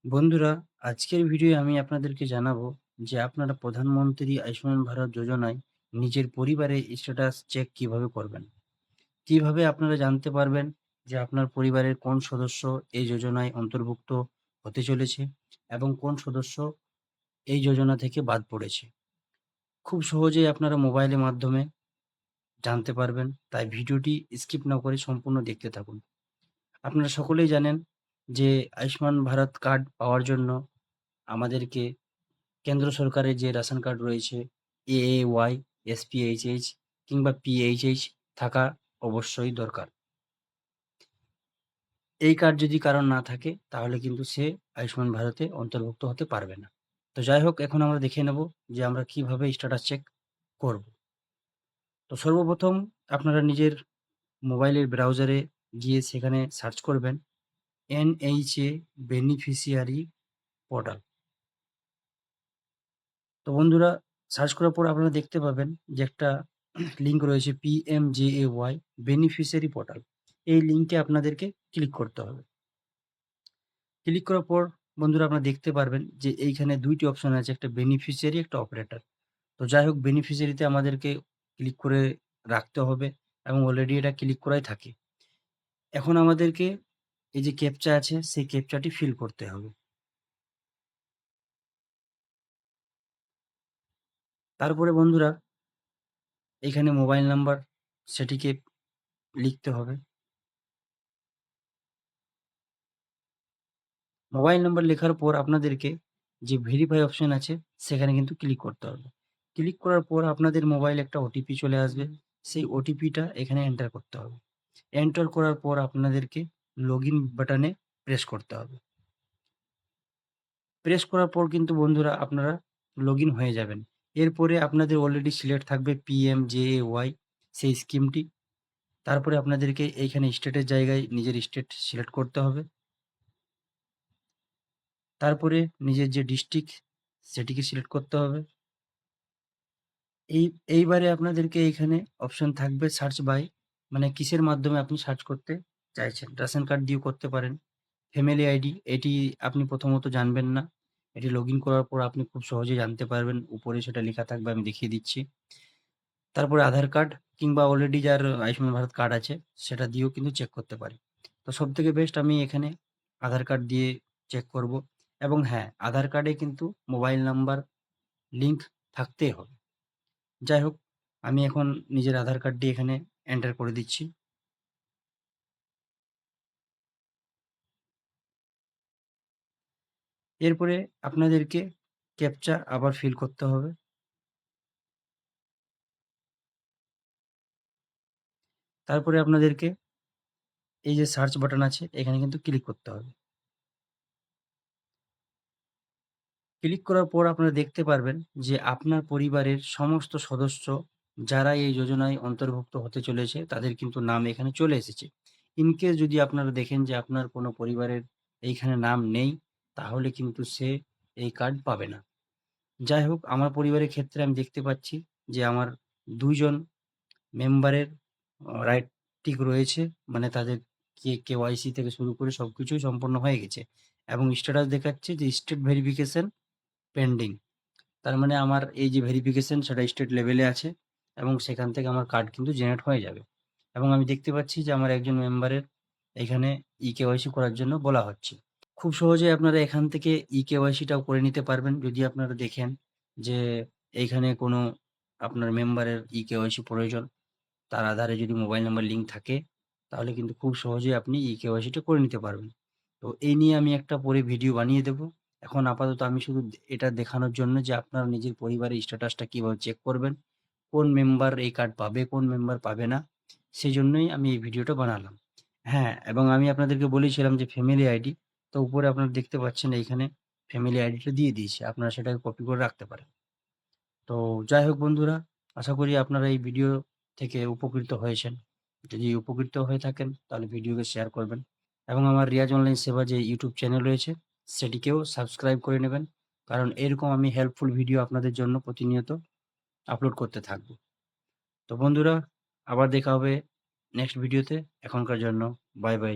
বন্ধুরা, আজকের ভিডিওয়ে আমি আপনাদেরকে জানাবো যে আপনারা প্রধানমন্ত্রী আয়ুষ্মান ভারত যোজনায় নিজের পরিবারের স্ট্যাটাস চেক কিভাবে করবেন। কিভাবে আপনারা জানতে পারবেন যে আপনার পরিবারের কোন সদস্য এই যোজনায় অন্তর্ভুক্ত হতে চলেছে এবং কোন সদস্য এই যোজনা থেকে বাদ পড়েছে। খুব সহজেই আপনারা মোবাইলের মাধ্যমে জানতে পারবেন। তাই ভিডিওটি স্কিপ না করে সম্পূর্ণ দেখতে থাকুন। আপনারা সকলেই জানেন যে আয়ুষ্মান ভারত কার্ড পাওয়ার জন্য আমাদেরকে কেন্দ্র সরকারের যে রেশন কার্ড রয়েছে এএওয়াই, এসপিএইচএইচ কিংবা পিএইচএইচ থাকা অবশ্যই দরকার। এই কার্ড যদি কারোর না থাকে তাহলে কিন্তু সে আয়ুষ্মান ভারতে অন্তর্ভুক্ত হতে পারবে না। তো যাই হোক, এখন আমরা দেখে নেব যে আমরা কিভাবে স্ট্যাটাস চেক করব। তো সর্বপ্রথম আপনারা নিজের মোবাইলের ব্রাউজারে গিয়ে সেখানে সার্চ করবেন এনএইচএ বেনিফিশিয়ারি পোর্টাল। তো বন্ধুরা, সার্চ করার পর আপনারা দেখতে পাবেন যে একটা লিঙ্ক রয়েছে পিএমজেএওয়াই বেনিফিশিয়ারি পোর্টাল। এই লিঙ্কে আপনাদেরকে ক্লিক করতে হবে। ক্লিক করার পর বন্ধুরা আপনারা দেখতে পারবেন যে এইখানে ২ টি অপশন আছে, একটা বেনিফিশিয়ারি, একটা অপারেটর। তো যাই হোক, বেনিফিশিয়ারিতে আমাদেরকে ক্লিক করে রাখতে হবে এবং অলরেডি এটা ক্লিক করাই থাকে। এখন আমাদেরকে এই যে ক্যাপচা আছে সেই ক্যাপচাটি ফিল করতে হবে। তারপরে বন্ধুরা এখানে মোবাইল নাম্বার সেটিকে লিখতে হবে। মোবাইল নাম্বার লেখার পর আপনাদেরকে যে ভেরিফাই অপশন আছে সেখানে কিন্তু ক্লিক করতে হবে। ক্লিক করার পর আপনাদের মোবাইলে একটা ওটিপি চলে আসবে। সেই ওটিপিটা এখানে এন্টার করতে হবে। এন্টার করার পর আপনাদেরকে লগইন বাটনে প্রেস করতে হবে। প্রেস করার পর কিন্তু বন্ধুরা আপনারা লগইন হয়ে যাবেন। এরপরে আপনাদের অলরেডি সিলেক্ট থাকবে পিএমজেএওয়াই সেই স্কিমটি। তারপরে আপনাদেরকে এইখানে স্টেটের জায়গায় নিজের স্টেট সিলেক্ট করতে হবে। তারপরে নিজের যে ডিস্ট্রিক্ট সেটিকে সিলেক্ট করতে হবে। এই এইবারে আপনাদেরকে এইখানে অপশন থাকবে সার্চ বাই, মানে কিসের মাধ্যমে আপনি সার্চ করতে চাইছেন। রেশন কার্ড দিয়েও করতে পারেন। ফ্যামিলি আইডি এটি আপনি প্রথমত জানবেন না। এটি লগইন করার পর আপনি খুব সহজেই জানতে পারবেন। উপরে সেটা লেখা থাকবে, আমি দেখিয়ে দিচ্ছি। তারপরে আধার কার্ড কিংবা অলরেডি যার আয়ুষ্মান ভারত কার্ড আছে সেটা দিয়েও কিন্তু চেক করতে পারি। তো সবথেকে বেস্ট আমি এখানে আধার কার্ড দিয়ে চেক করব। এবং হ্যাঁ, আধার কার্ডে কিন্তু মোবাইল নাম্বার লিঙ্ক থাকতেই হবে। যাই হোক, আমি এখন নিজের আধার কার্ডটি এখানে এন্টার করে দিচ্ছি। এরপরে আপনাদেরকে ক্যাপচা আবার ফিল করতে হবে। তারপরে আপনাদেরকে এই যে সার্চ বাটন আছে এখানে কিন্তু ক্লিক করতে হবে। ক্লিক করার পর আপনারা দেখতে পারবেন যে আপনার পরিবারের সমস্ত সদস্য যারা এই যোজনায় অন্তর্ভুক্ত হতে চলেছে তাদের কিন্তু নাম এখানে চলে এসেছে। ইন কেস যদি আপনারা দেখেন যে আপনার কোনো পরিবারের এইখানে নাম নেই, তাহলে কিন্তু সে এই কার্ড পাবে না। যাই হোক, আমার পরিবারের ক্ষেত্রে আমি দেখতে পাচ্ছি যে আমার ২ জন মেম্বারের রাইট ঠিক রয়েছে। মানে তাদের কেওয়াইসি থেকে শুরু করে সবকিছুই সম্পন্ন হয়ে গেছে এবং স্ট্যাটাস দেখাচ্ছে যে স্টেট ভেরিফিকেশন পেন্ডিং। তার মানে আমার এই যে ভেরিফিকেশন সেটা স্টেট লেভেলে আছে এবং সেখান থেকে আমার কার্ড কিন্তু জেনারেট হয়ে যাবে। এবং আমি দেখতে পাচ্ছি যে আমার একজন মেম্বারের এখানে কেওয়াইসি করার জন্য বলা হচ্ছে। খুব সহজেই আপনারা এখান থেকে কেওয়াইসিটাও করে নিতে পারবেন যদি আপনারা দেখেন যে এইখানে কোনো আপনার মেম্বারের কেওয়াইসি প্রয়োজন। তার আধারে যদি মোবাইল নাম্বার লিঙ্ক থাকে তাহলে কিন্তু খুব সহজেই আপনি কেওয়াইসিটা করে নিতে পারবেন। তো এই নিয়ে আমি একটা পরে ভিডিও বানিয়ে দেব। এখন আপাতত আমি শুধু এটা দেখানোর জন্য যে আপনারা নিজের পরিবারের স্ট্যাটাসটা কিভাবে চেক করবেন, কোন মেম্বার এই কার্ড পাবে, কোন মেম্বার পাবে না, সেজন্যই আমি এই ভিডিওটা বানালাম। হ্যাঁ, এবং আমি আপনাদেরকে বলেছিলাম যে ফ্যামিলি আইডি, তো উপরে আপনারা দেখতে পাচ্ছেন এইখানে ফ্যামিলি আইডিটা দিয়ে দিয়েছি। আপনারা সেটাকে কপি করে রাখতে পারেন। তো যাই হোক বন্ধুরা, আশা করি আপনারা এই ভিডিও থেকে উপকৃত হয়েছেন। যদি উপকৃত হয়ে থাকেন তাহলে ভিডিওকে শেয়ার করবেন এবং আমার রিয়াজ অনলাইন সেবা যে ইউটিউব চ্যানেল রয়েছে সেটিকেও সাবস্ক্রাইব করে নেবেন। কারণ এরকম আমি হেল্পফুল ভিডিও আপনাদের জন্য প্রতিনিয়ত আপলোড করতে থাকব। তো বন্ধুরা, আবার দেখা হবে নেক্সট ভিডিওতে। এখনকার জন্য বাই, বাই।